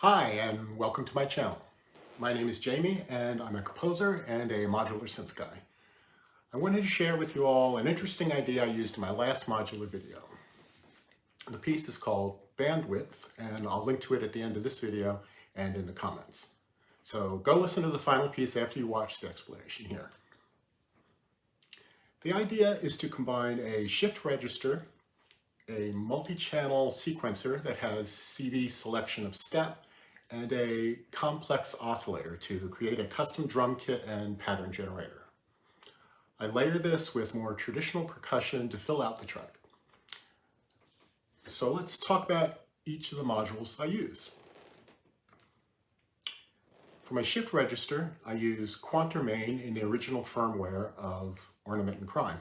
Hi, and welcome to my channel. My name is Jamie, and I'm a composer and a modular synth guy. I wanted to share with you all an interesting idea I used in my last modular video. The piece is called Bandwidth, and I'll link to it at the end of this video and in the comments. So go listen to the final piece after you watch the explanation here. The idea is to combine a shift register, a multi-channel sequencer that has CV selection of step, and a complex oscillator to create a custom drum kit and pattern generator. I layer this with more traditional percussion to fill out the track. So let's talk about each of the modules I use. For my shift register, I use Quantermain in the original firmware of Ornament and Crime.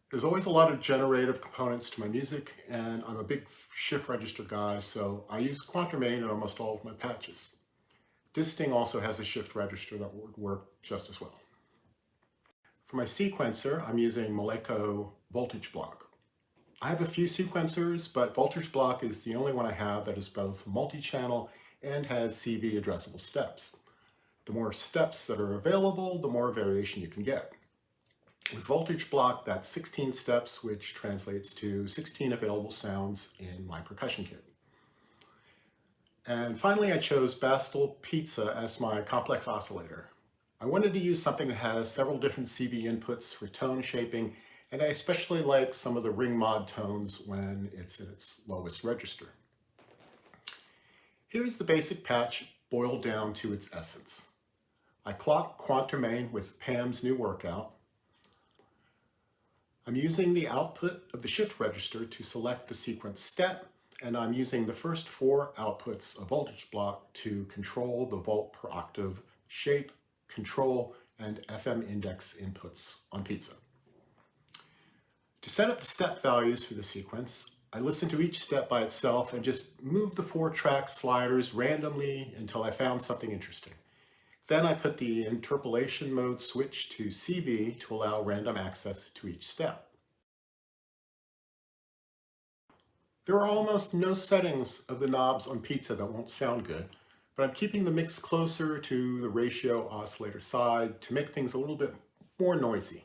There's always a lot of generative components to my music, and I'm a big shift register guy, so I use Quantermain in almost all of my patches. Disting also has a shift register that would work just as well. For my sequencer, I'm using Maleko voltage block. I have a few sequencers, but voltage block is the only one I have that is both multi-channel and has CV addressable steps. The more steps that are available, the more variation you can get. With voltage block, that's 16 steps, which translates to 16 available sounds in my percussion kit. And finally, I chose Basimilus Pizza as my complex oscillator. I wanted to use something that has several different CV inputs for tone shaping, and I especially like some of the ring mod tones when it's in its lowest register. Here's the basic patch boiled down to its essence. I clock Quantermain with Pam's new workout. I'm using the output of the shift register to select the sequence step, and I'm using the first 4 outputs of voltage block to control the volt per octave shape, control, and FM index inputs on Pizza. To set up the step values for the sequence, I listen to each step by itself and just move the 4-track sliders randomly until I found something interesting. Then I put the interpolation mode switch to CV to allow random access to each step. There are almost no settings of the knobs on Pizza that won't sound good, but I'm keeping the mix closer to the ratio oscillator side to make things a little bit more noisy.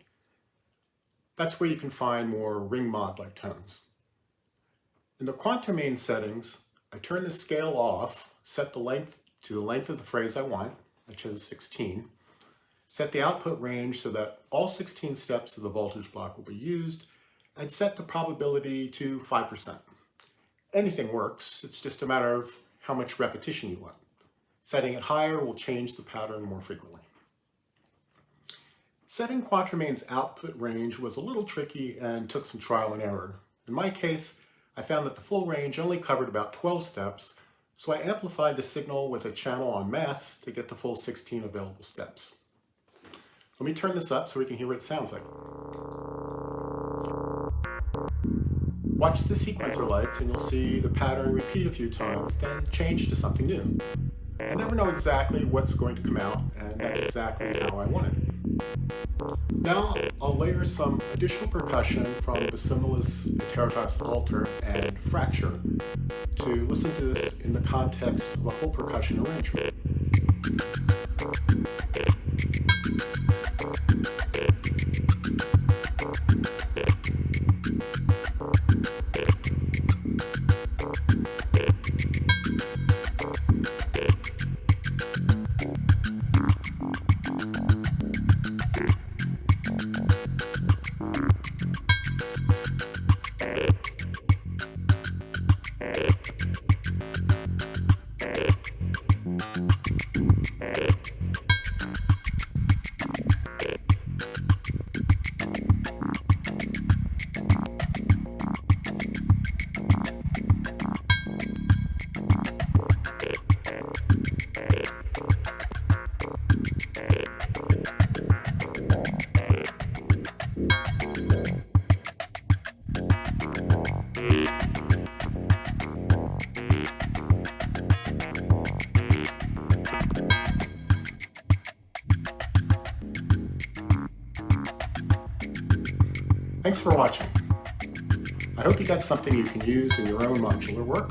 That's where you can find more ring mod-like tones. In the Quantermain settings, I turn the scale off, set the length to the length of the phrase I want. I chose 16. Set the output range so that all 16 steps of the voltage block will be used, and set the probability to 5%. Anything works, it's just a matter of how much repetition you want. Setting it higher will change the pattern more frequently. Setting Quantermain's output range was a little tricky and took some trial and error. In my case, I found that the full range only covered about 12 steps, so I amplified the signal with a channel on maths to get the full 16 available steps. Let me turn this up so we can hear what it sounds like. Watch the sequencer lights and you'll see the pattern repeat a few times, then change to something new. I never know exactly what's going to come out, and that's exactly how I want it. Now I'll layer some additional percussion from Basimilus, Iteritas alter, and fracture to listen to this in the context of a full percussion arrangement. Thanks for watching. I hope you got something you can use in your own modular work.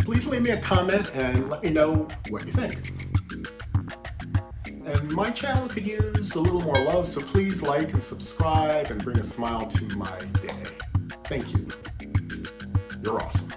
Please leave me a comment and let me know what you think. And my channel could use a little more love, so please like and subscribe and bring a smile to my day. Thank you. You're awesome.